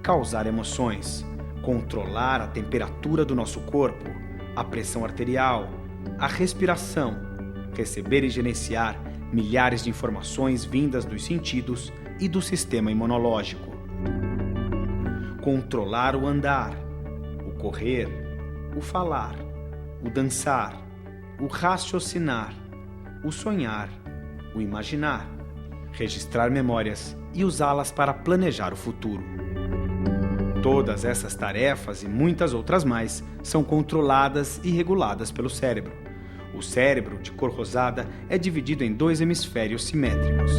causar emoções, controlar a temperatura do nosso corpo, a pressão arterial, a respiração, receber e gerenciar milhares de informações vindas dos sentidos e do sistema imunológico. Controlar o andar, o correr, o falar, o dançar, o raciocinar, o sonhar, o imaginar, registrar memórias e usá-las para planejar o futuro. Todas essas tarefas e muitas outras mais são controladas e reguladas pelo cérebro. O cérebro, de cor rosada, é dividido em 2 hemisférios simétricos.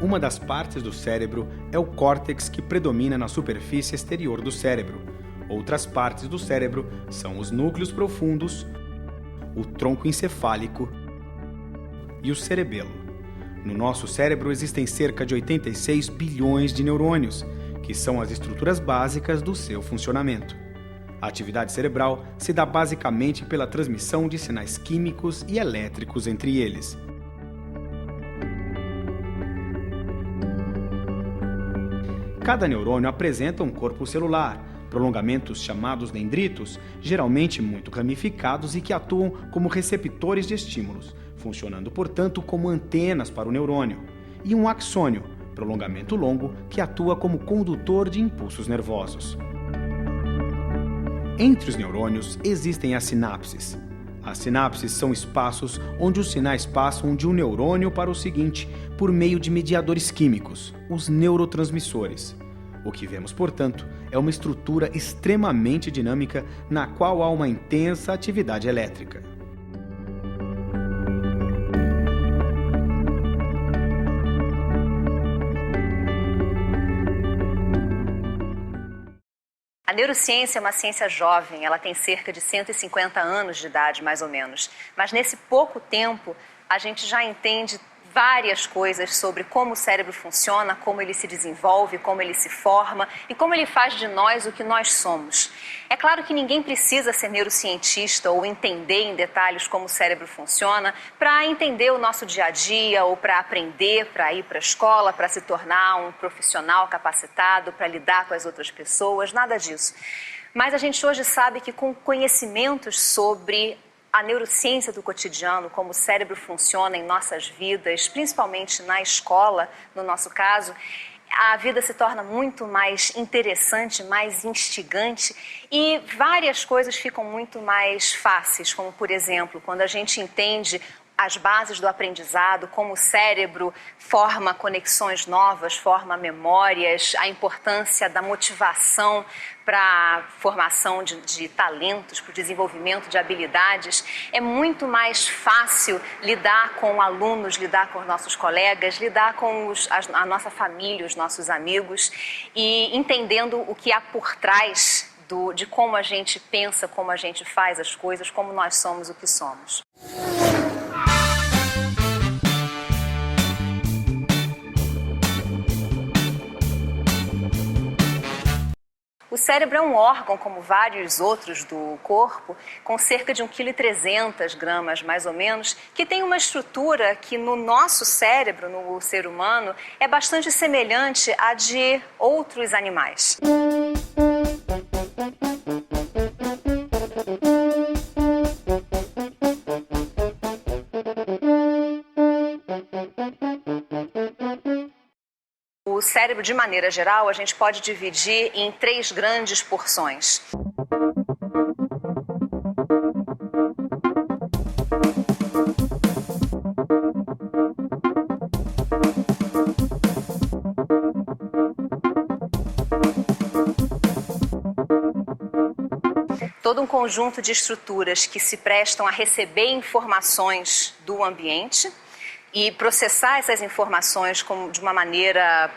Uma das partes do cérebro é o córtex que predomina na superfície exterior do cérebro. Outras partes do cérebro são os núcleos profundos, o tronco encefálico e o cerebelo. No nosso cérebro existem cerca de 86 bilhões de neurônios, que são as estruturas básicas do seu funcionamento. A atividade cerebral se dá basicamente pela transmissão de sinais químicos e elétricos entre eles. Cada neurônio apresenta um corpo celular, prolongamentos chamados dendritos, geralmente muito ramificados e que atuam como receptores de estímulos, funcionando, portanto, como antenas para o neurônio, e um axônio, prolongamento longo que atua como condutor de impulsos nervosos. Entre os neurônios existem as sinapses. As sinapses são espaços onde os sinais passam de um neurônio para o seguinte por meio de mediadores químicos, os neurotransmissores. O que vemos, portanto, é uma estrutura extremamente dinâmica na qual há uma intensa atividade elétrica. A neurociência é uma ciência jovem, ela tem cerca de 150 anos de idade, mais ou menos. Mas nesse pouco tempo, a gente já entende várias coisas sobre como o cérebro funciona, como ele se desenvolve, como ele se forma e como ele faz de nós o que nós somos. É claro que ninguém precisa ser neurocientista ou entender em detalhes como o cérebro funciona para entender o nosso dia a dia ou para aprender, para ir para a escola, para se tornar um profissional capacitado, para lidar com as outras pessoas, nada disso. Mas a gente hoje sabe que com conhecimentos sobre a neurociência do cotidiano, como o cérebro funciona em nossas vidas, principalmente na escola, no nosso caso, a vida se torna muito mais interessante, mais instigante e várias coisas ficam muito mais fáceis, como, por exemplo, quando a gente entende as bases do aprendizado, como o cérebro forma conexões novas, forma memórias, a importância da motivação para a formação de talentos, para o desenvolvimento de habilidades. É muito mais fácil lidar com alunos, lidar com os nossos colegas, lidar com a nossa família, os nossos amigos e entendendo o que há por trás de como a gente pensa, como a gente faz as coisas, como nós somos o que somos. O cérebro é um órgão, como vários outros do corpo, com cerca de 1,3 kg, mais ou menos, que tem uma estrutura que no nosso cérebro, no ser humano, é bastante semelhante à de outros animais. O cérebro, de maneira geral, a gente pode dividir em 3 grandes porções. Todo um conjunto de estruturas que se prestam a receber informações do ambiente e processar essas informações de uma maneira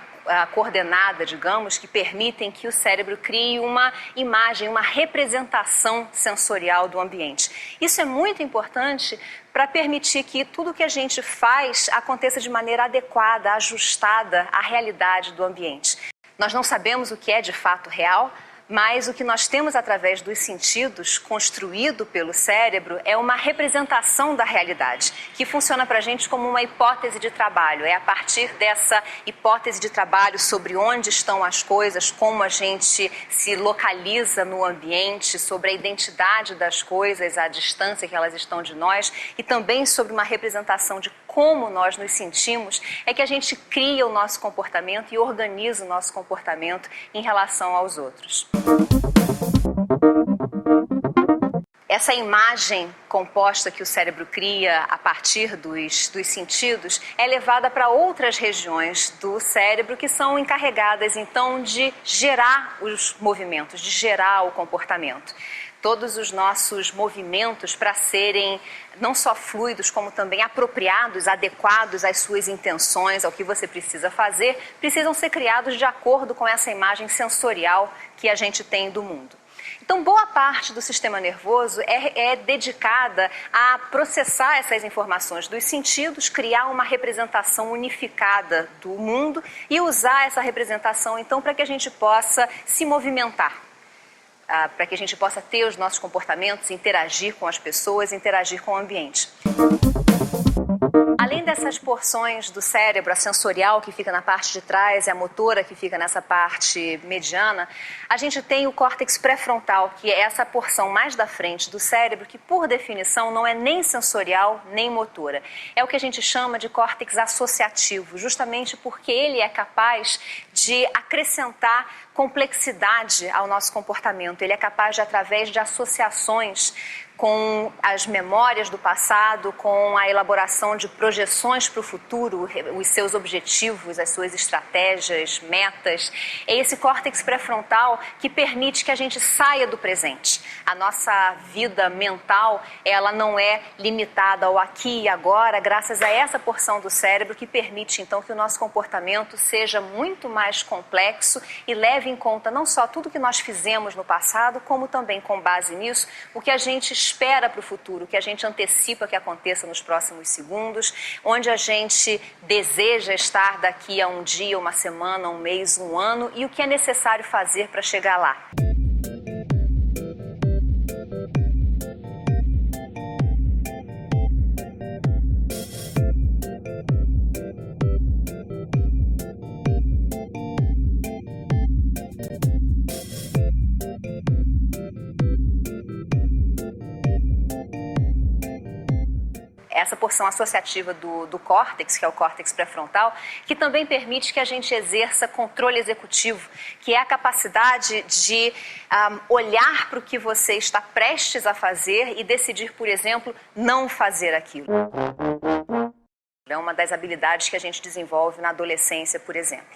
coordenada, digamos, que permitem que o cérebro crie uma imagem, uma representação sensorial do ambiente. Isso é muito importante para permitir que tudo que a gente faz aconteça de maneira adequada, ajustada à realidade do ambiente. Nós não sabemos o que é de fato real, mas o que nós temos através dos sentidos, construído pelo cérebro, é uma representação da realidade, que funciona para a gente como uma hipótese de trabalho. É a partir dessa hipótese de trabalho sobre onde estão as coisas, como a gente se localiza no ambiente, sobre a identidade das coisas, a distância que elas estão de nós, e também sobre uma representação de como nós nos sentimos, é que a gente cria o nosso comportamento e organiza o nosso comportamento em relação aos outros. Essa imagem composta que o cérebro cria a partir dos sentidos é levada para outras regiões do cérebro que são encarregadas, então, de gerar os movimentos, de gerar o comportamento. Todos os nossos movimentos, para serem não só fluidos, como também apropriados, adequados às suas intenções, ao que você precisa fazer, precisam ser criados de acordo com essa imagem sensorial que a gente tem do mundo. Então, boa parte do sistema nervoso é dedicada a processar essas informações dos sentidos, criar uma representação unificada do mundo e usar essa representação, então, para que a gente possa se movimentar. Para que a gente possa ter os nossos comportamentos, interagir com as pessoas, interagir com o ambiente. Além dessas porções do cérebro, a sensorial que fica na parte de trás e a motora que fica nessa parte mediana, a gente tem o córtex pré-frontal, que é essa porção mais da frente do cérebro, que por definição não é nem sensorial nem motora. É o que a gente chama de córtex associativo, justamente porque ele é capaz de acrescentar complexidade ao nosso comportamento. Ele é capaz de, através de associações com as memórias do passado, com a elaboração de projeções para o futuro, os seus objetivos, as suas estratégias, metas. É esse córtex pré-frontal que permite que a gente saia do presente. A nossa vida mental, ela não é limitada ao aqui e agora, graças a essa porção do cérebro que permite, então, que o nosso comportamento seja muito mais complexo e leve em conta não só tudo que nós fizemos no passado, como também, com base nisso, o que a gente espera para o futuro, o que a gente antecipa que aconteça nos próximos segundos, onde a gente deseja estar daqui a um dia, uma semana, um mês, um ano, e o que é necessário fazer para chegar lá. Essa porção associativa do córtex, que é o córtex pré-frontal, que também permite que a gente exerça controle executivo, que é a capacidade de olhar para o que você está prestes a fazer e decidir, por exemplo, não fazer aquilo. É uma das habilidades que a gente desenvolve na adolescência, por exemplo.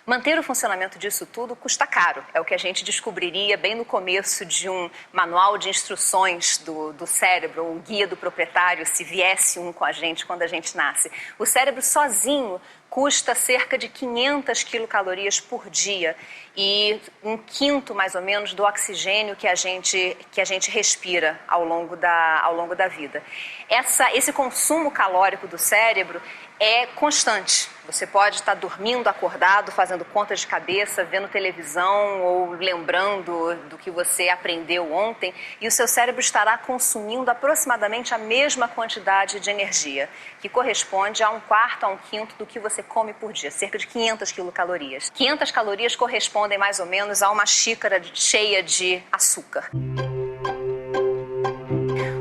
Manter o funcionamento disso tudo custa caro. É o que a gente descobriria bem no começo de um manual de instruções do cérebro, um guia do proprietário, se viesse um com a gente quando a gente nasce. O cérebro sozinho custa cerca de 500 quilocalorias por dia e 1/5, mais ou menos, do oxigênio que a gente respira ao longo da vida. Esse consumo calórico do cérebro é constante. Você pode estar dormindo, acordado, fazendo contas de cabeça, vendo televisão ou lembrando do que você aprendeu ontem, e o seu cérebro estará consumindo aproximadamente a mesma quantidade de energia, que corresponde a 1/4 a 1/5 do que você come por dia, cerca de 500 quilocalorias. 500 calorias correspondem mais ou menos a uma xícara cheia de açúcar.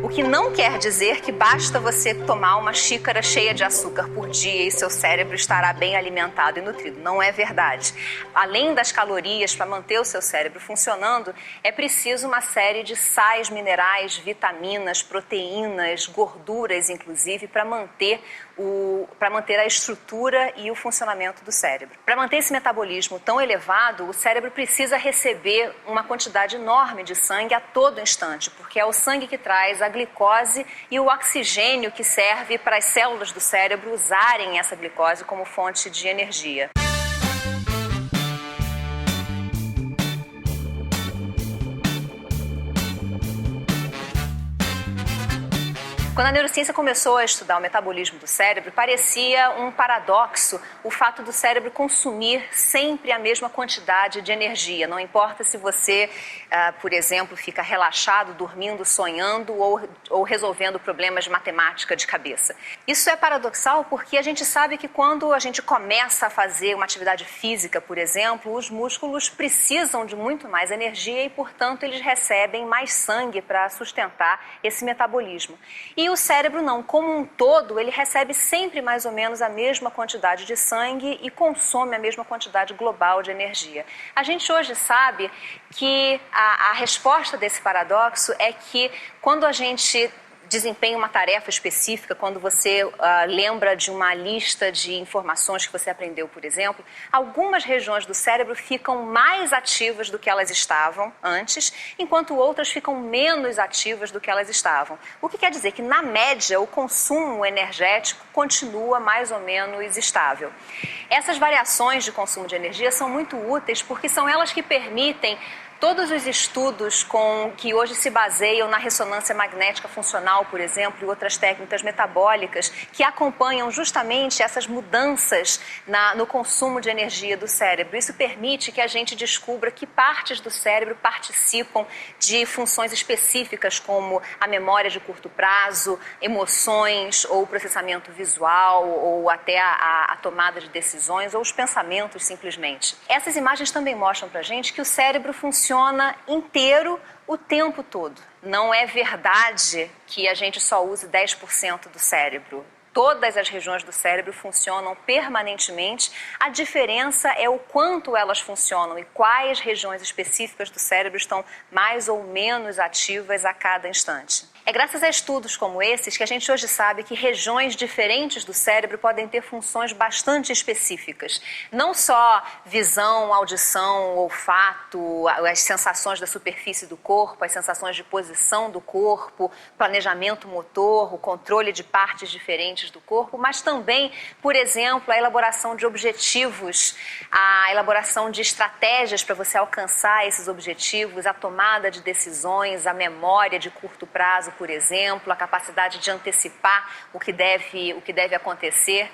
O que não quer dizer que basta você tomar uma xícara cheia de açúcar por dia e seu cérebro estará bem alimentado e nutrido. Não é verdade. Além das calorias, para manter o seu cérebro funcionando, é preciso uma série de sais, minerais, vitaminas, proteínas, gorduras, inclusive, para manter a estrutura e o funcionamento do cérebro. Para manter esse metabolismo tão elevado, o cérebro precisa receber uma quantidade enorme de sangue a todo instante, porque é o sangue que traz a glicose e o oxigênio que serve para as células do cérebro usarem essa glicose como fonte de energia. Quando a neurociência começou a estudar o metabolismo do cérebro, parecia um paradoxo o fato do cérebro consumir sempre a mesma quantidade de energia. Não importa se você, por exemplo, fica relaxado, dormindo, sonhando ou resolvendo problemas de matemática de cabeça. Isso é paradoxal porque a gente sabe que quando a gente começa a fazer uma atividade física, por exemplo, os músculos precisam de muito mais energia e, portanto, eles recebem mais sangue para sustentar esse metabolismo. E o cérebro não, como um todo, ele recebe sempre mais ou menos a mesma quantidade de sangue e consome a mesma quantidade global de energia. A gente hoje sabe que a resposta desse paradoxo é que quando a gente desempenha uma tarefa específica, quando você lembra de uma lista de informações que você aprendeu, por exemplo, algumas regiões do cérebro ficam mais ativas do que elas estavam antes, enquanto outras ficam menos ativas do que elas estavam. O que quer dizer que, na média, o consumo energético continua mais ou menos estável. Essas variações de consumo de energia são muito úteis porque são elas que permitem todos os estudos que hoje se baseiam na ressonância magnética funcional, por exemplo, e outras técnicas metabólicas que acompanham justamente essas mudanças no consumo de energia do cérebro. Isso permite que a gente descubra que partes do cérebro participam de funções específicas, como a memória de curto prazo, emoções ou processamento visual, ou até a tomada de decisões, ou os pensamentos simplesmente. Essas imagens também mostram pra gente que o cérebro funciona inteiro o tempo todo. Não é verdade que a gente só use 10% do cérebro. Todas as regiões do cérebro funcionam permanentemente. A diferença é o quanto elas funcionam e quais regiões específicas do cérebro estão mais ou menos ativas a cada instante. É graças a estudos como esses que a gente hoje sabe que regiões diferentes do cérebro podem ter funções bastante específicas. Não só visão, audição, olfato, as sensações da superfície do corpo, as sensações de posição do corpo, planejamento motor, o controle de partes diferentes do corpo, mas também, por exemplo, a elaboração de objetivos, a elaboração de estratégias para você alcançar esses objetivos, a tomada de decisões, a memória de curto prazo, por exemplo, a capacidade de antecipar o que deve acontecer.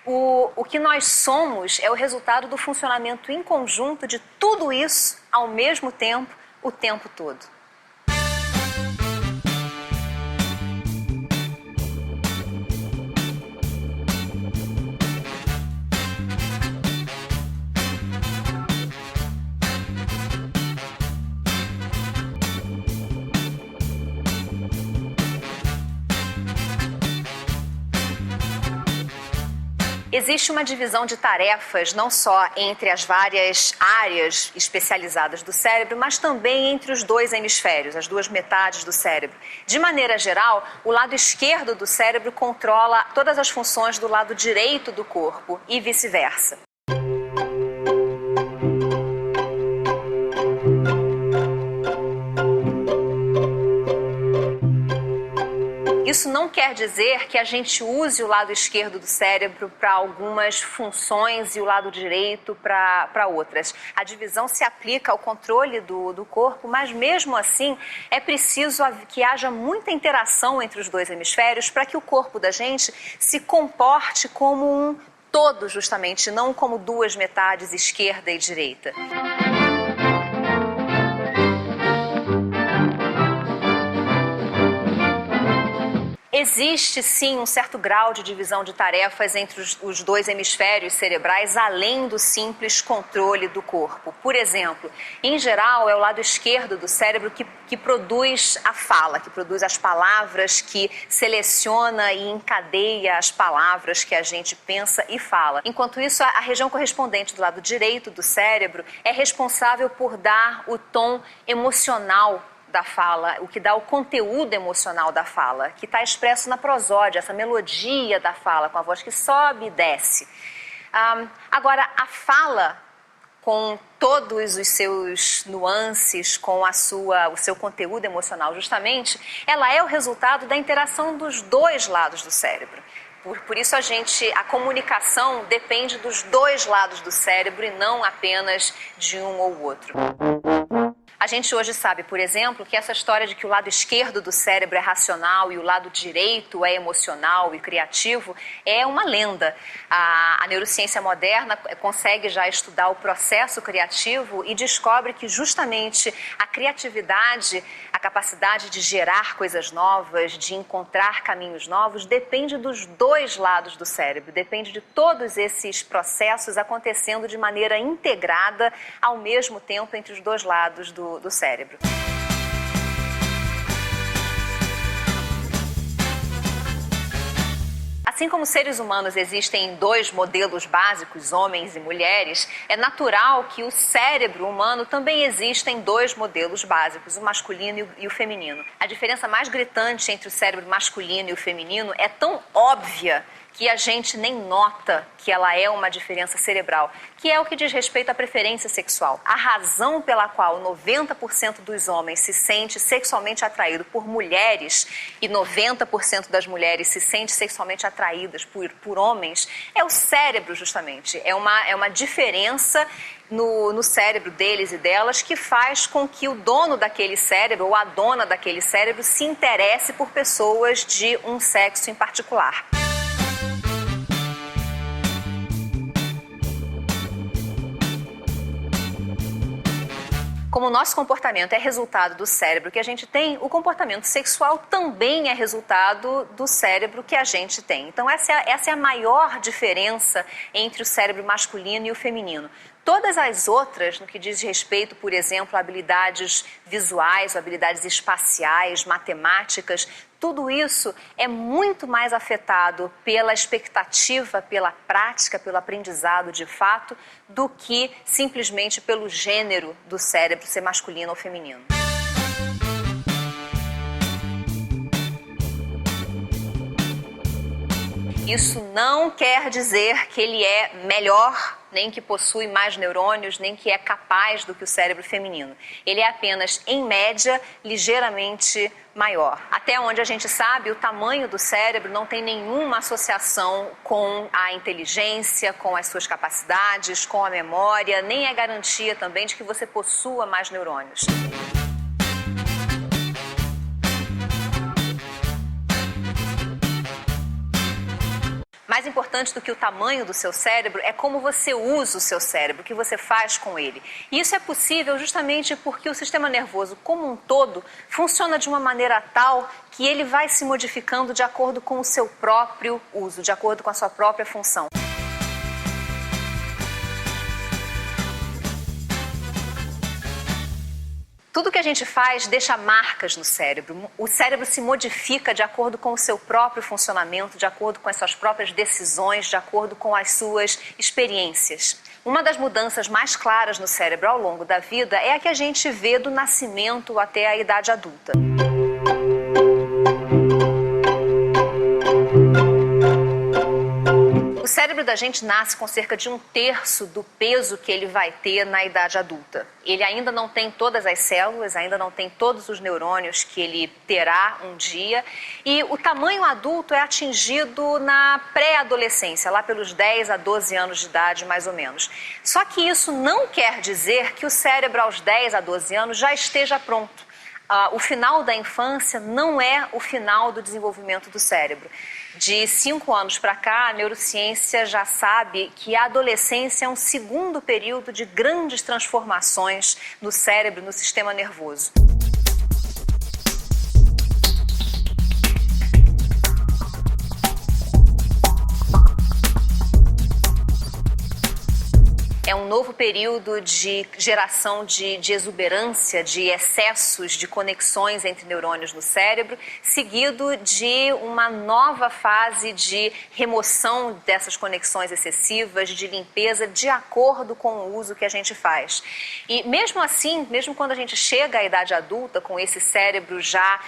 O que nós somos é o resultado do funcionamento em conjunto de tudo isso ao mesmo tempo, o tempo todo. Existe uma divisão de tarefas não só entre as várias áreas especializadas do cérebro, mas também entre os dois hemisférios, as duas metades do cérebro. De maneira geral, o lado esquerdo do cérebro controla todas as funções do lado direito do corpo e vice-versa. Isso não quer dizer que a gente use o lado esquerdo do cérebro para algumas funções e o lado direito para outras. A divisão se aplica ao controle do corpo, mas mesmo assim é preciso que haja muita interação entre os dois hemisférios para que o corpo da gente se comporte como um todo, justamente, não como duas metades, esquerda e direita. Existe, sim, um certo grau de divisão de tarefas entre os dois hemisférios cerebrais, além do simples controle do corpo. Por exemplo, em geral, é o lado esquerdo do cérebro que produz a fala, que produz as palavras, que seleciona e encadeia as palavras que a gente pensa e fala. Enquanto isso, a região correspondente do lado direito do cérebro é responsável por dar o tom emocional da fala, o que dá o conteúdo emocional da fala, que está expresso na prosódia, essa melodia da fala, com a voz que sobe e desce. Agora, a fala, com todos os seus nuances, com o seu conteúdo emocional, justamente, ela é o resultado da interação dos dois lados do cérebro. Por isso a comunicação depende dos dois lados do cérebro e não apenas de um ou outro. A gente hoje sabe, por exemplo, que essa história de que o lado esquerdo do cérebro é racional e o lado direito é emocional e criativo é uma lenda. A neurociência moderna consegue já estudar o processo criativo e descobre que justamente a criatividade, a capacidade de gerar coisas novas, de encontrar caminhos novos, depende dos dois lados do cérebro, depende de todos esses processos acontecendo de maneira integrada ao mesmo tempo entre os dois lados do cérebro. Assim como seres humanos existem dois modelos básicos, homens e mulheres, é natural que o cérebro humano também existem dois modelos básicos, o masculino e o feminino. A diferença mais gritante entre o cérebro masculino e o feminino é tão óbvia que a gente nem nota que ela é uma diferença cerebral, que é o que diz respeito à preferência sexual. A razão pela qual 90% dos homens se sente sexualmente atraído por mulheres e 90% das mulheres se sente sexualmente atraídas por homens é o cérebro, justamente. É uma diferença no cérebro deles e delas que faz com que o dono daquele cérebro ou a dona daquele cérebro se interesse por pessoas de um sexo em particular. Como o nosso comportamento é resultado do cérebro que a gente tem, o comportamento sexual também é resultado do cérebro que a gente tem. Então essa é a maior diferença entre o cérebro masculino e o feminino. Todas as outras, no que diz respeito, por exemplo, a habilidades visuais, habilidades espaciais, matemáticas, tudo isso é muito mais afetado pela expectativa, pela prática, pelo aprendizado de fato, do que simplesmente pelo gênero do cérebro ser masculino ou feminino. Isso não quer dizer que ele é melhor, nem que possui mais neurônios, nem que é capaz do que o cérebro feminino. Ele é apenas, em média, ligeiramente maior. Até onde a gente sabe, o tamanho do cérebro não tem nenhuma associação com a inteligência, com as suas capacidades, com a memória, nem é garantia também de que você possua mais neurônios. Mais importante do que o tamanho do seu cérebro é como você usa o seu cérebro, o que você faz com ele. E isso é possível justamente porque o sistema nervoso como um todo funciona de uma maneira tal que ele vai se modificando de acordo com o seu próprio uso, de acordo com a sua própria função. Tudo que a gente faz deixa marcas no cérebro. O cérebro se modifica de acordo com o seu próprio funcionamento, de acordo com as suas próprias decisões, de acordo com as suas experiências. Uma das mudanças mais claras no cérebro ao longo da vida é a que a gente vê do nascimento até a idade adulta. O cérebro da gente nasce com cerca de 1/3 do peso que ele vai ter na idade adulta. Ele ainda não tem todas as células, ainda não tem todos os neurônios que ele terá um dia. E o tamanho adulto é atingido na pré-adolescência, lá pelos 10 a 12 anos de idade, mais ou menos. Só que isso não quer dizer que o cérebro aos 10 a 12 anos já esteja pronto. O final da infância não é o final do desenvolvimento do cérebro. De 5 anos para cá, a neurociência já sabe que a adolescência é um segundo período de grandes transformações no cérebro, no sistema nervoso. É um novo período de geração de exuberância, de excessos, de conexões entre neurônios no cérebro, seguido de uma nova fase de remoção dessas conexões excessivas, de limpeza, de acordo com o uso que a gente faz. E mesmo assim, mesmo quando a gente chega à idade adulta, com esse cérebro já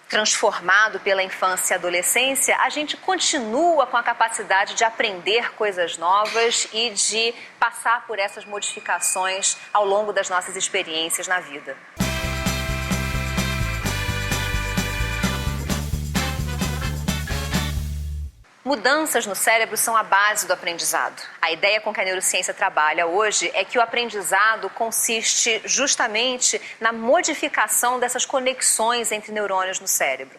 transformado pela infância e adolescência, a gente continua com a capacidade de aprender coisas novas e de passar por essas modificações ao longo das nossas experiências na vida. Mudanças no cérebro são a base do aprendizado. A ideia com que a neurociência trabalha hoje é que o aprendizado consiste justamente na modificação dessas conexões entre neurônios no cérebro.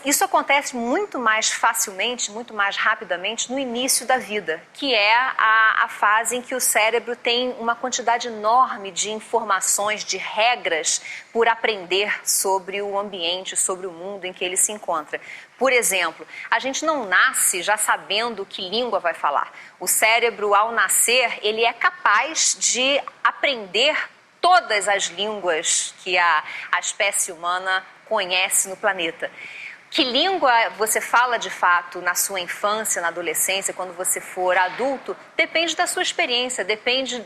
Isso acontece muito mais facilmente, muito mais rapidamente no início da vida, que é a fase em que o cérebro tem uma quantidade enorme de informações, de regras por aprender sobre o ambiente, sobre o mundo em que ele se encontra. Por exemplo, a gente não nasce já sabendo que língua vai falar. O cérebro, ao nascer, ele é capaz de aprender todas as línguas que a espécie humana conhece no planeta. Que língua você fala de fato na sua infância, na adolescência, quando você for adulto, depende da sua experiência, depende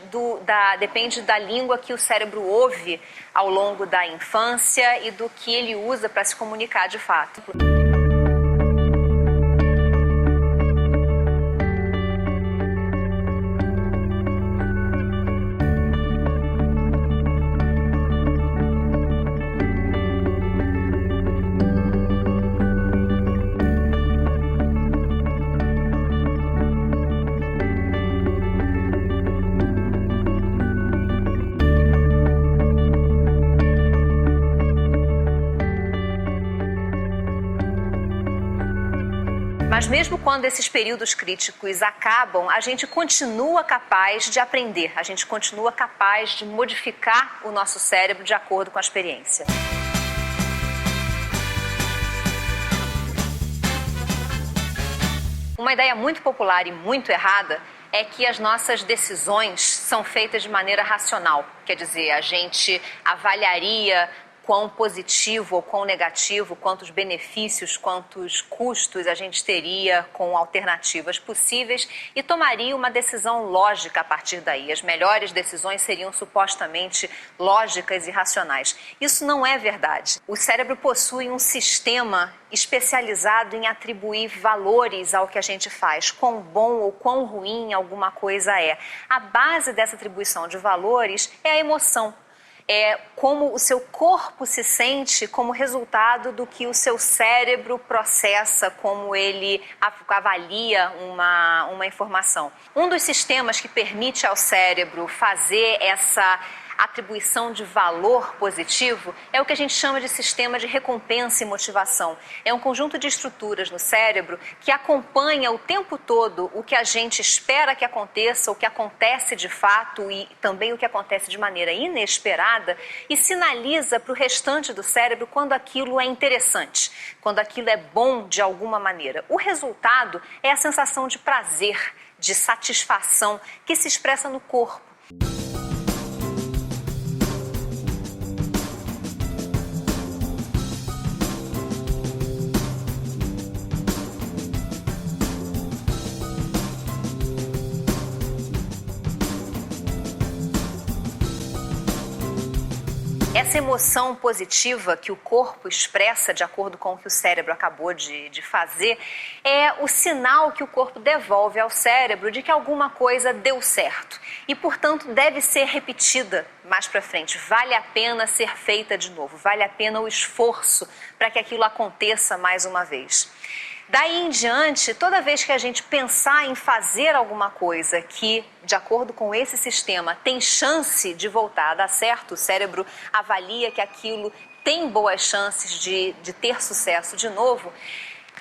da língua que o cérebro ouve ao longo da infância e do que ele usa para se comunicar de fato. Mas mesmo quando esses períodos críticos acabam, a gente continua capaz de aprender, a gente continua capaz de modificar o nosso cérebro de acordo com a experiência. Uma ideia muito popular e muito errada é que as nossas decisões são feitas de maneira racional. Quer dizer, a gente avaliaria quão positivo ou quão negativo, quantos benefícios, quantos custos a gente teria com alternativas possíveis e tomaria uma decisão lógica a partir daí. As melhores decisões seriam supostamente lógicas e racionais. Isso não é verdade. O cérebro possui um sistema especializado em atribuir valores ao que a gente faz, quão bom ou quão ruim alguma coisa é. A base dessa atribuição de valores é a emoção. É como o seu corpo se sente como resultado do que o seu cérebro processa, como ele avalia uma informação. Um dos sistemas que permite ao cérebro fazer essa atribuição de valor positivo é o que a gente chama de sistema de recompensa e motivação. É um conjunto de estruturas no cérebro que acompanha o tempo todo o que a gente espera que aconteça, o que acontece de fato e também o que acontece de maneira inesperada e sinaliza para o restante do cérebro quando aquilo é interessante, quando aquilo é bom de alguma maneira. O resultado é a sensação de prazer, de satisfação que se expressa no corpo. Essa emoção positiva que o corpo expressa de acordo com o que o cérebro acabou de fazer é o sinal que o corpo devolve ao cérebro de que alguma coisa deu certo e, portanto, deve ser repetida mais para frente. Vale a pena ser feita de novo, vale a pena o esforço para que aquilo aconteça mais uma vez. Daí em diante, toda vez que a gente pensar em fazer alguma coisa que, de acordo com esse sistema, tem chance de voltar a dar certo, o cérebro avalia que aquilo tem boas chances de ter sucesso de novo,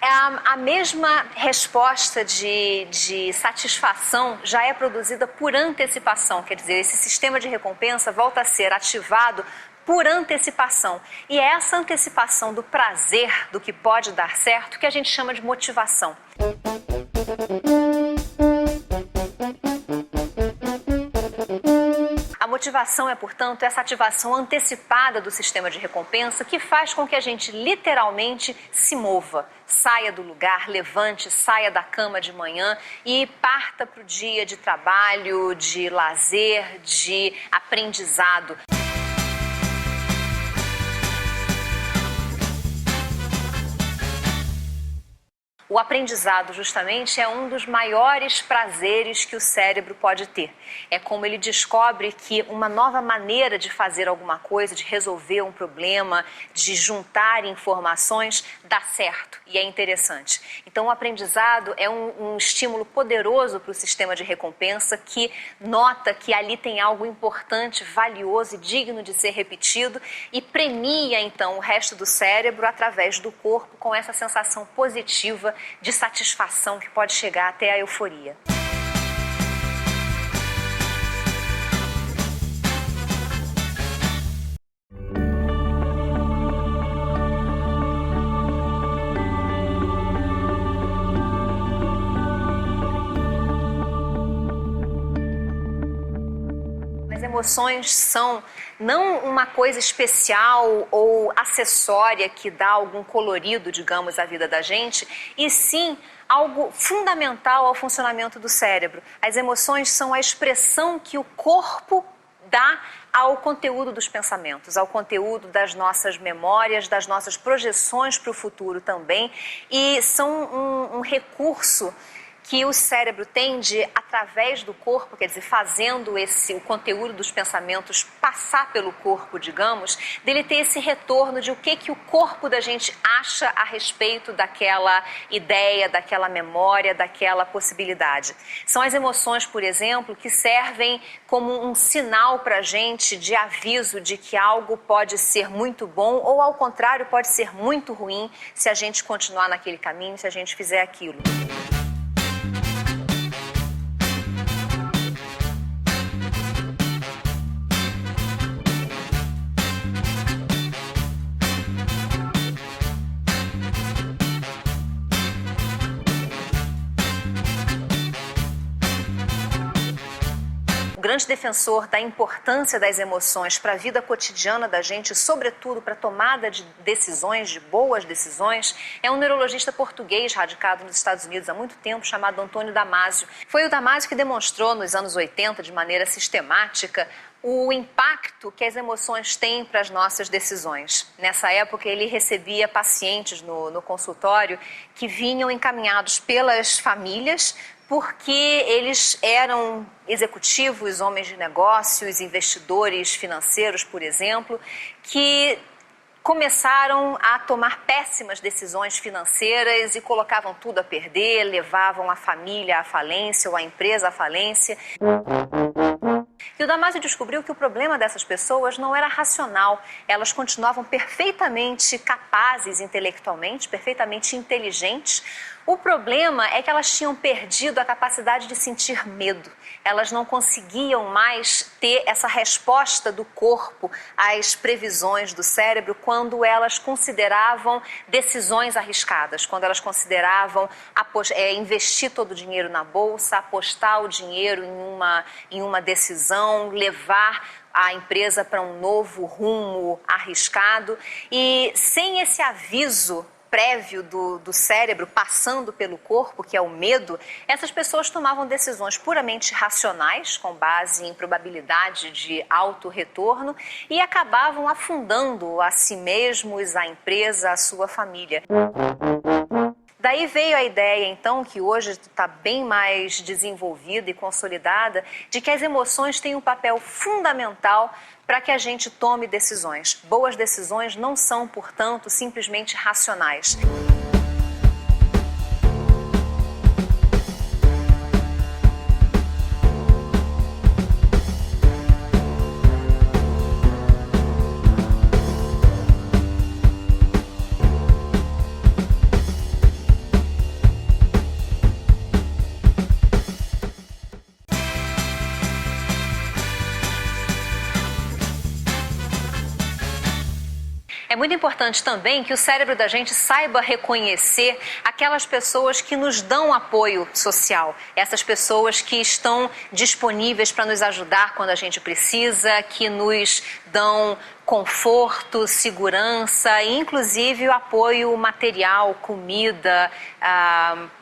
a mesma resposta de satisfação já é produzida por antecipação. Quer dizer, esse sistema de recompensa volta a ser ativado por antecipação. E é essa antecipação do prazer do que pode dar certo que a gente chama de motivação. A motivação é, portanto, essa ativação antecipada do sistema de recompensa que faz com que a gente literalmente se mova, saia do lugar, levante, saia da cama de manhã e parta para o dia de trabalho, de lazer, de aprendizado. O aprendizado, justamente, é um dos maiores prazeres que o cérebro pode ter. É como ele descobre que uma nova maneira de fazer alguma coisa, de resolver um problema, de juntar informações, dá certo e é interessante. Então, o aprendizado é um estímulo poderoso para o sistema de recompensa que nota que ali tem algo importante, valioso e digno de ser repetido e premia, então, o resto do cérebro através do corpo com essa sensação positiva de satisfação que pode chegar até a euforia. As emoções são não uma coisa especial ou acessória que dá algum colorido, digamos, à vida da gente, e sim algo fundamental ao funcionamento do cérebro. As emoções são a expressão que o corpo dá ao conteúdo dos pensamentos, ao conteúdo das nossas memórias, das nossas projeções para o futuro também, e são um recurso que o cérebro tem de, através do corpo, quer dizer, fazendo o conteúdo dos pensamentos passar pelo corpo, digamos, dele ter esse retorno de o que o corpo da gente acha a respeito daquela ideia, daquela memória, daquela possibilidade. São as emoções, por exemplo, que servem como um sinal para a gente de aviso de que algo pode ser muito bom ou, ao contrário, pode ser muito ruim se a gente continuar naquele caminho, se a gente fizer aquilo. O grande defensor da importância das emoções para a vida cotidiana da gente, sobretudo para a tomada de decisões, de boas decisões, é um neurologista português radicado nos Estados Unidos há muito tempo, chamado Antônio Damasio. Foi o Damasio que demonstrou nos anos 80, de maneira sistemática, o impacto que as emoções têm para as nossas decisões. Nessa época, ele recebia pacientes no consultório que vinham encaminhados pelas famílias porque eles eram executivos, homens de negócios, investidores financeiros, por exemplo, que começaram a tomar péssimas decisões financeiras e colocavam tudo a perder, levavam a família à falência ou a empresa à falência. E o Damasio descobriu que o problema dessas pessoas não era racional, elas continuavam perfeitamente capazes intelectualmente, perfeitamente inteligentes. O problema é que elas tinham perdido a capacidade de sentir medo. Elas não conseguiam mais ter essa resposta do corpo às previsões do cérebro quando elas consideravam decisões arriscadas, quando elas consideravam investir todo o dinheiro na bolsa, apostar o dinheiro em uma decisão, levar a empresa para um novo rumo arriscado. E sem esse aviso prévio do cérebro passando pelo corpo, que é o medo, essas pessoas tomavam decisões puramente racionais, com base em probabilidade de alto retorno, e acabavam afundando a si mesmos, a empresa, a sua família. Daí veio a ideia, então, que hoje está bem mais desenvolvida e consolidada, de que as emoções têm um papel fundamental para que a gente tome decisões. Boas decisões não são, portanto, simplesmente racionais. É muito importante também que o cérebro da gente saiba reconhecer aquelas pessoas que nos dão apoio social, essas pessoas que estão disponíveis para nos ajudar quando a gente precisa, que nos dão conforto, segurança e inclusive o apoio material, comida,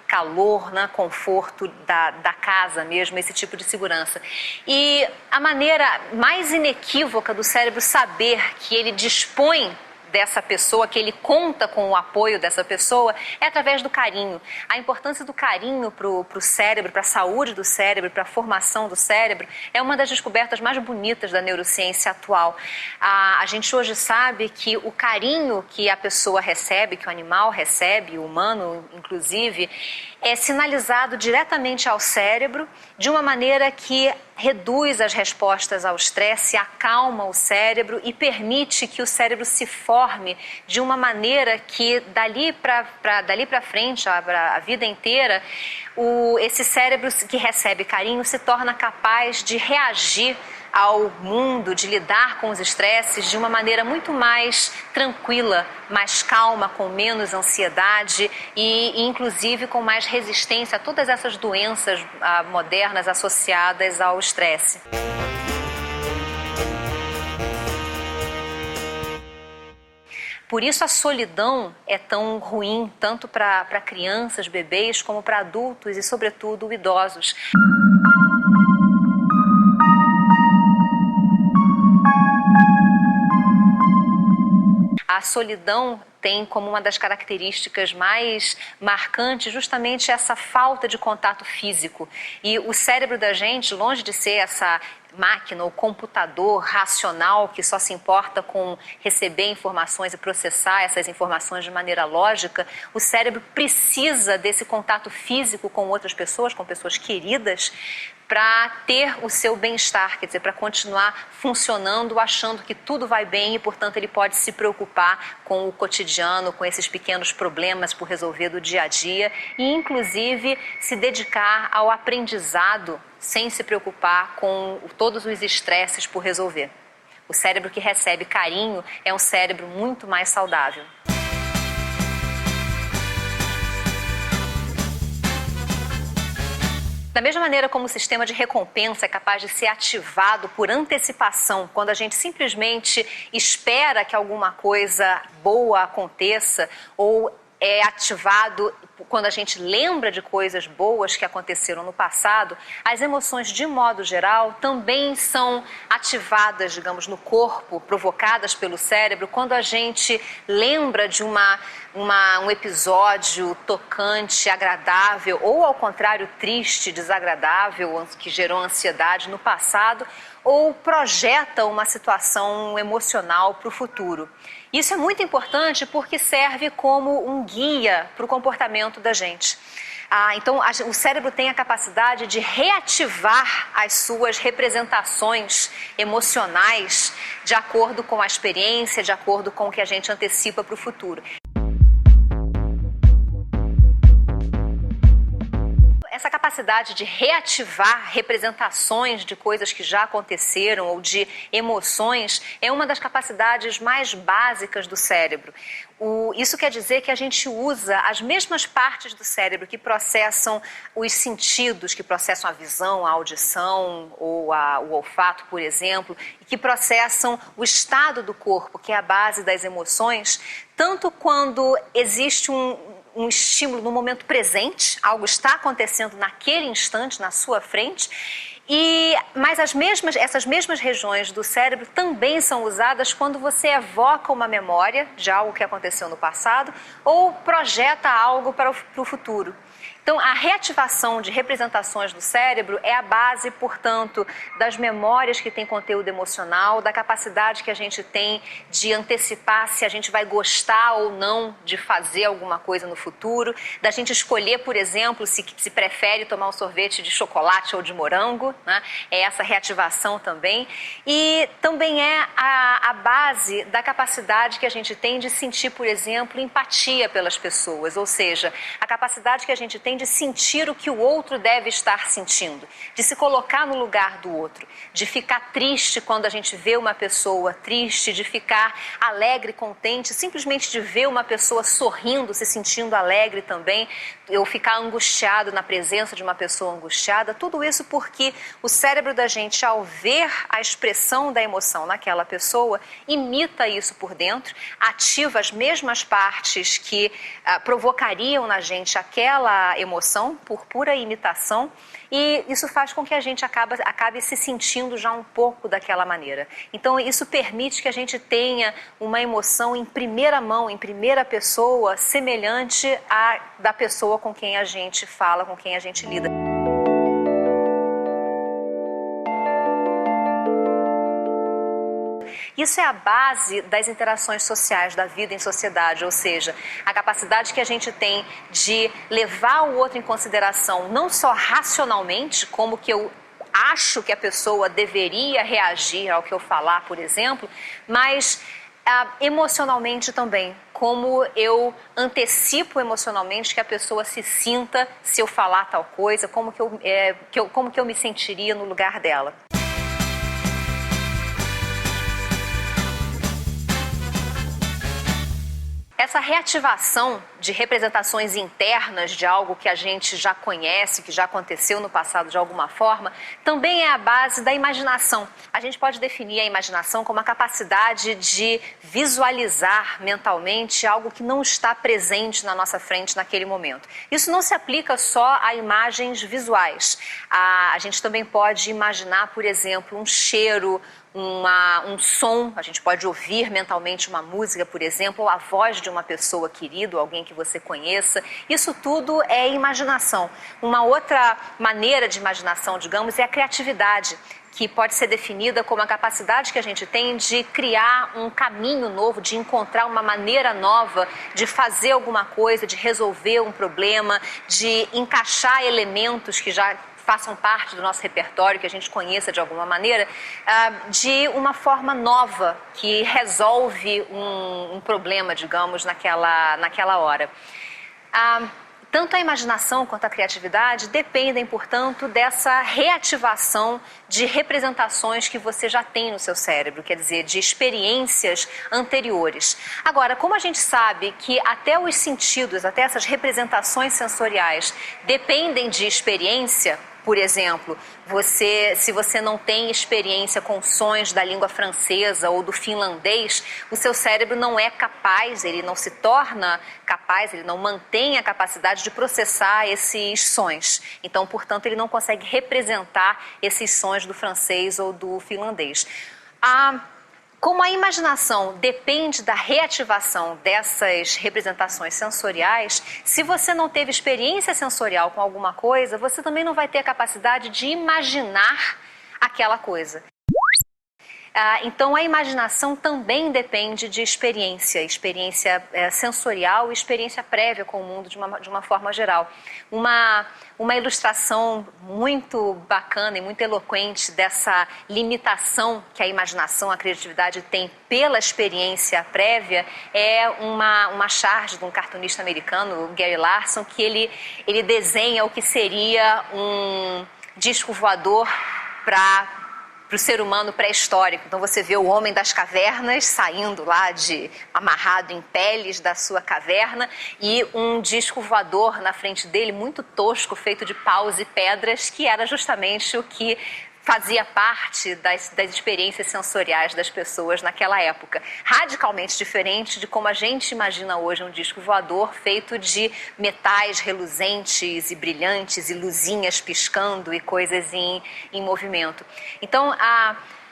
calor, né, conforto da casa mesmo, esse tipo de segurança. E a maneira mais inequívoca do cérebro saber que ele dispõe dessa pessoa, que ele conta com o apoio dessa pessoa, é através do carinho. A importância do carinho para o cérebro, para a saúde do cérebro, para a formação do cérebro, é uma das descobertas mais bonitas da neurociência atual. A gente hoje sabe que o carinho que a pessoa recebe, que o animal recebe, o humano inclusive, é sinalizado diretamente ao cérebro de uma maneira que reduz as respostas ao estresse, acalma o cérebro e permite que o cérebro se forme de uma maneira que dali para frente, a vida inteira, esse cérebro que recebe carinho se torna capaz de reagir ao mundo, de lidar com os estresses de uma maneira muito mais tranquila, mais calma, com menos ansiedade e inclusive com mais resistência a todas essas doenças modernas associadas ao estresse. Por isso a solidão é tão ruim, tanto para crianças, bebês, como para adultos e, sobretudo, idosos. A solidão tem como uma das características mais marcantes justamente essa falta de contato físico. E o cérebro da gente, longe de ser essa máquina ou computador racional que só se importa com receber informações e processar essas informações de maneira lógica, o cérebro precisa desse contato físico com outras pessoas, com pessoas queridas, para ter o seu bem-estar, quer dizer, para continuar funcionando, achando que tudo vai bem e, portanto, ele pode se preocupar com o cotidiano, com esses pequenos problemas por resolver do dia a dia e, inclusive, se dedicar ao aprendizado sem se preocupar com todos os estresses por resolver. O cérebro que recebe carinho é um cérebro muito mais saudável. Da mesma maneira como o sistema de recompensa é capaz de ser ativado por antecipação, quando a gente simplesmente espera que alguma coisa boa aconteça, ou é ativado quando a gente lembra de coisas boas que aconteceram no passado, as emoções, de modo geral, também são ativadas, digamos, no corpo, provocadas pelo cérebro, quando a gente lembra de um episódio tocante, agradável, ou ao contrário, triste, desagradável, que gerou ansiedade no passado, ou projeta uma situação emocional para o futuro. Isso é muito importante porque serve como um guia para o comportamento da gente. Então, o cérebro tem a capacidade de reativar as suas representações emocionais de acordo com a experiência, de acordo com o que a gente antecipa para o futuro. Essa capacidade de reativar representações de coisas que já aconteceram ou de emoções é uma das capacidades mais básicas do cérebro. Isso quer dizer que a gente usa as mesmas partes do cérebro que processam os sentidos, que processam a visão, a audição ou o olfato, por exemplo, e que processam o estado do corpo, que é a base das emoções, tanto quando existe um estímulo no momento presente, algo está acontecendo naquele instante, na sua frente, mas essas mesmas regiões do cérebro também são usadas quando você evoca uma memória de algo que aconteceu no passado ou projeta algo para o futuro. Então, a reativação de representações do cérebro é a base, portanto, das memórias que têm conteúdo emocional, da capacidade que a gente tem de antecipar se a gente vai gostar ou não de fazer alguma coisa no futuro, da gente escolher, por exemplo, se prefere tomar um sorvete de chocolate ou de morango, né? É essa reativação também. E também é a base da capacidade que a gente tem de sentir, por exemplo, empatia pelas pessoas, ou seja, a capacidade que a gente tem de sentir o que o outro deve estar sentindo, de se colocar no lugar do outro, de ficar triste quando a gente vê uma pessoa triste, de ficar alegre, contente, simplesmente de ver uma pessoa sorrindo, se sentindo alegre também. eu ficar angustiado na presença de uma pessoa angustiada, tudo isso porque o cérebro da gente, ao ver a expressão da emoção naquela pessoa, imita isso por dentro, ativa as mesmas partes que provocariam na gente aquela emoção por pura imitação, e isso faz com que a gente acabe se sentindo já um pouco daquela maneira. Então isso permite que a gente tenha uma emoção em primeira mão, em primeira pessoa, semelhante à da pessoa com quem a gente fala, com quem a gente lida. Isso é a base das interações sociais, da vida em sociedade, ou seja, a capacidade que a gente tem de levar o outro em consideração, não só racionalmente, como que eu acho que a pessoa deveria reagir ao que eu falar, por exemplo, mas emocionalmente também, como eu antecipo emocionalmente que a pessoa se sinta se eu falar tal coisa, como que eu me sentiria no lugar dela. Essa reativação de representações internas de algo que a gente já conhece, que já aconteceu no passado de alguma forma, também é a base da imaginação. A gente pode definir a imaginação como a capacidade de visualizar mentalmente algo que não está presente na nossa frente naquele momento. Isso não se aplica só a imagens visuais. A gente também pode imaginar, por exemplo, um cheiro, um som, a gente pode ouvir mentalmente uma música, por exemplo, ou a voz de uma pessoa querida, alguém que você conheça. Isso tudo é imaginação. Uma outra maneira de imaginação, digamos, é a criatividade, que pode ser definida como a capacidade que a gente tem de criar um caminho novo, de encontrar uma maneira nova de fazer alguma coisa, de resolver um problema, de encaixar elementos que já façam parte do nosso repertório, que a gente conheça de alguma maneira, de uma forma nova, que resolve um problema, digamos, naquela hora. Tanto a imaginação quanto a criatividade dependem, portanto, dessa reativação de representações que você já tem no seu cérebro, quer dizer, de experiências anteriores. Agora, como a gente sabe que até os sentidos, até essas representações sensoriais dependem de experiência, por exemplo, se você não tem experiência com sons da língua francesa ou do finlandês, o seu cérebro não é capaz, ele não se torna capaz, ele não mantém a capacidade de processar esses sons. Então, portanto, ele não consegue representar esses sons do francês ou do finlandês. Como a imaginação depende da reativação dessas representações sensoriais, se você não teve experiência sensorial com alguma coisa, você também não vai ter a capacidade de imaginar aquela coisa. Então, a imaginação também depende de experiência sensorial e experiência prévia com o mundo de uma forma geral. Uma ilustração muito bacana e muito eloquente dessa limitação que a imaginação, a criatividade tem pela experiência prévia é uma charge de um cartunista americano, o Gary Larson, que ele desenha o que seria um disco voador para o ser humano pré-histórico. Então você vê o homem das cavernas saindo lá amarrado em peles da sua caverna e um disco voador na frente dele, muito tosco, feito de paus e pedras, que era justamente o que fazia parte das experiências sensoriais das pessoas naquela época. Radicalmente diferente de como a gente imagina hoje um disco voador feito de metais reluzentes e brilhantes e luzinhas piscando e coisas em movimento. Então,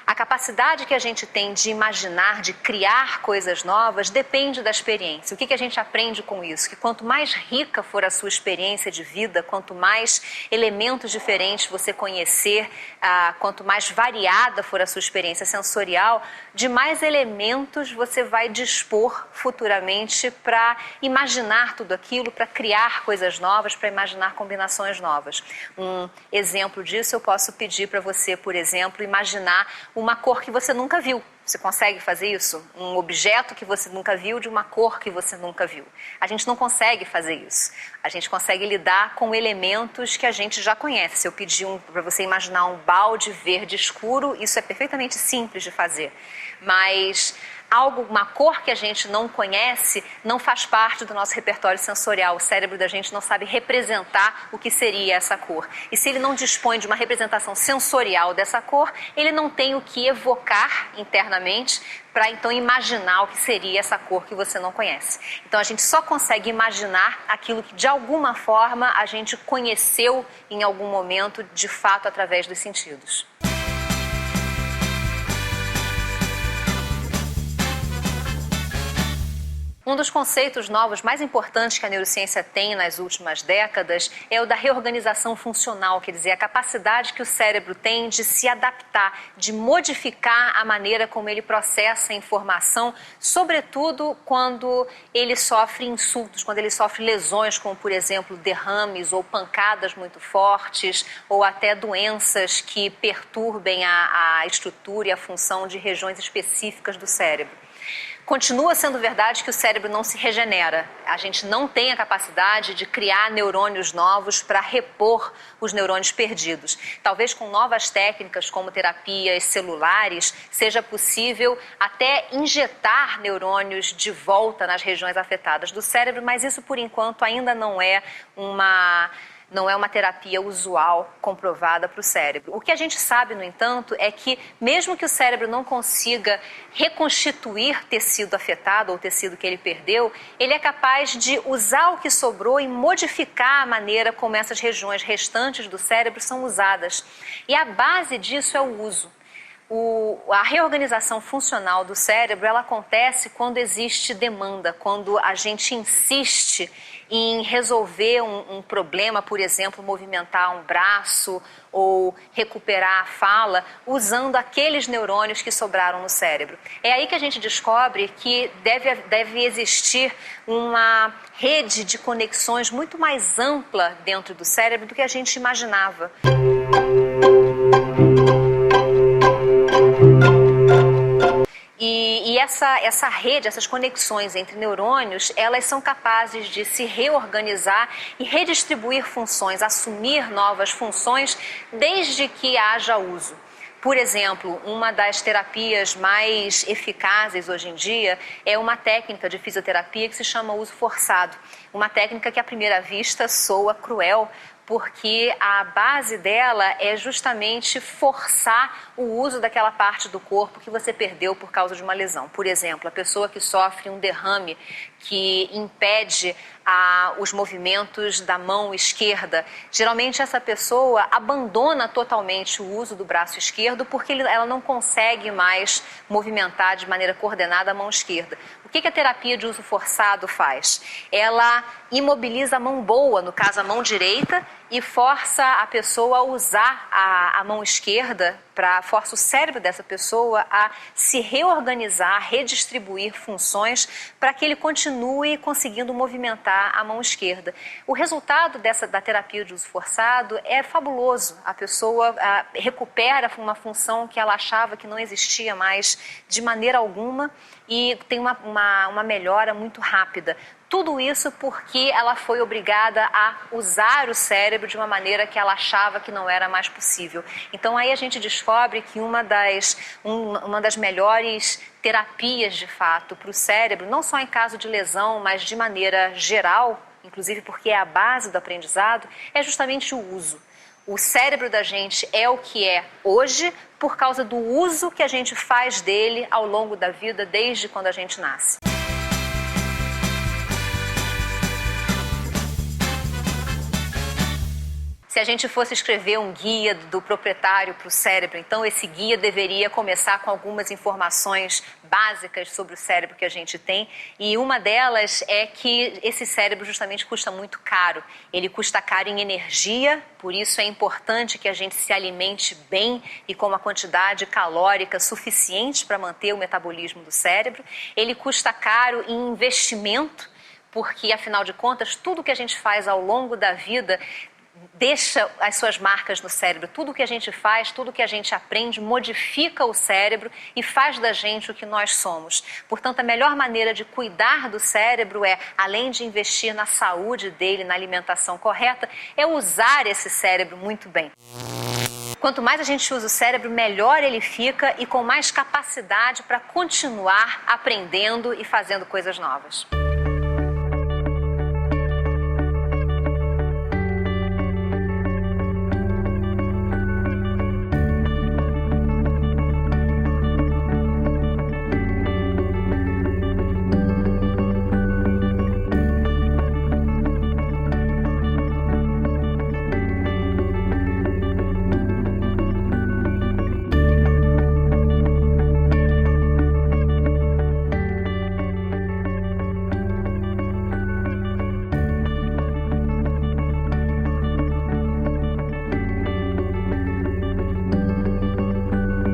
a capacidade que a gente tem de imaginar, de criar coisas novas, depende da experiência. O que a gente aprende com isso? Que quanto mais rica for a sua experiência de vida, quanto mais elementos diferentes você conhecer, quanto mais variada for a sua experiência sensorial, de mais elementos você vai dispor futuramente para imaginar tudo aquilo, para criar coisas novas, para imaginar combinações novas. Um exemplo disso eu posso pedir para você, por exemplo, imaginar uma cor que você nunca viu. Você consegue fazer isso? Um objeto que você nunca viu de uma cor que você nunca viu. A gente não consegue fazer isso. A gente consegue lidar com elementos que a gente já conhece. Se eu pedir para você imaginar um balde verde escuro, isso é perfeitamente simples de fazer. Mas uma cor que a gente não conhece não faz parte do nosso repertório sensorial. O cérebro da gente não sabe representar o que seria essa cor. E se ele não dispõe de uma representação sensorial dessa cor, ele não tem o que evocar internamente para então imaginar o que seria essa cor que você não conhece. Então a gente só consegue imaginar aquilo que de alguma forma a gente conheceu em algum momento, de fato, através dos sentidos. Um dos conceitos novos mais importantes que a neurociência tem nas últimas décadas é o da reorganização funcional, quer dizer, a capacidade que o cérebro tem de se adaptar, de modificar a maneira como ele processa a informação, sobretudo quando ele sofre insultos, quando ele sofre lesões, como, por exemplo, derrames ou pancadas muito fortes, ou até doenças que perturbem a estrutura e a função de regiões específicas do cérebro. Continua sendo verdade que o cérebro não se regenera. A gente não tem a capacidade de criar neurônios novos para repor os neurônios perdidos. Talvez com novas técnicas, como terapias celulares, seja possível até injetar neurônios de volta nas regiões afetadas do cérebro, mas isso, por enquanto, ainda não é uma terapia usual comprovada para o cérebro. O que a gente sabe, no entanto, é que mesmo que o cérebro não consiga reconstituir tecido afetado ou tecido que ele perdeu, ele é capaz de usar o que sobrou e modificar a maneira como essas regiões restantes do cérebro são usadas. E a base disso é o uso. A reorganização funcional do cérebro, ela acontece quando existe demanda, quando a gente insiste em resolver um problema, por exemplo, movimentar um braço ou recuperar a fala, usando aqueles neurônios que sobraram no cérebro. É aí que a gente descobre que deve existir uma rede de conexões muito mais ampla dentro do cérebro do que a gente imaginava. E essa rede, essas conexões entre neurônios, elas são capazes de se reorganizar e redistribuir funções, assumir novas funções, desde que haja uso. Por exemplo, uma das terapias mais eficazes hoje em dia é uma técnica de fisioterapia que se chama uso forçado. Uma técnica que à primeira vista soa cruel, porque a base dela é justamente forçar o uso daquela parte do corpo que você perdeu por causa de uma lesão. Por exemplo, a pessoa que sofre um derrame que impede os movimentos da mão esquerda, geralmente essa pessoa abandona totalmente o uso do braço esquerdo porque ela não consegue mais movimentar de maneira coordenada a mão esquerda. O que a terapia de uso forçado faz? Ela imobiliza a mão boa, no caso a mão direita, e força a pessoa a usar a mão esquerda, força o cérebro dessa pessoa a se reorganizar, redistribuir funções para que ele continue conseguindo movimentar a mão esquerda. O resultado da terapia de uso forçado é fabuloso. A pessoa recupera uma função que ela achava que não existia mais de maneira alguma e tem uma melhora muito rápida. Tudo isso porque ela foi obrigada a usar o cérebro de uma maneira que ela achava que não era mais possível. Então aí a gente descobre que uma das melhores terapias de fato para o cérebro, não só em caso de lesão, mas de maneira geral, inclusive porque é a base do aprendizado, é justamente o uso. O cérebro da gente é o que é hoje por causa do uso que a gente faz dele ao longo da vida, desde quando a gente nasce. Se a gente fosse escrever um guia do proprietário para o cérebro, então esse guia deveria começar com algumas informações básicas sobre o cérebro que a gente tem, e uma delas é que esse cérebro justamente custa muito caro. Ele custa caro em energia, por isso é importante que a gente se alimente bem e com uma quantidade calórica suficiente para manter o metabolismo do cérebro. Ele custa caro em investimento, porque afinal de contas tudo que a gente faz ao longo da vida deixa as suas marcas no cérebro. Tudo que a gente faz, tudo que a gente aprende, modifica o cérebro e faz da gente o que nós somos. Portanto, a melhor maneira de cuidar do cérebro é, além de investir na saúde dele, na alimentação correta, é usar esse cérebro muito bem. Quanto mais a gente usa o cérebro, melhor ele fica e com mais capacidade para continuar aprendendo e fazendo coisas novas.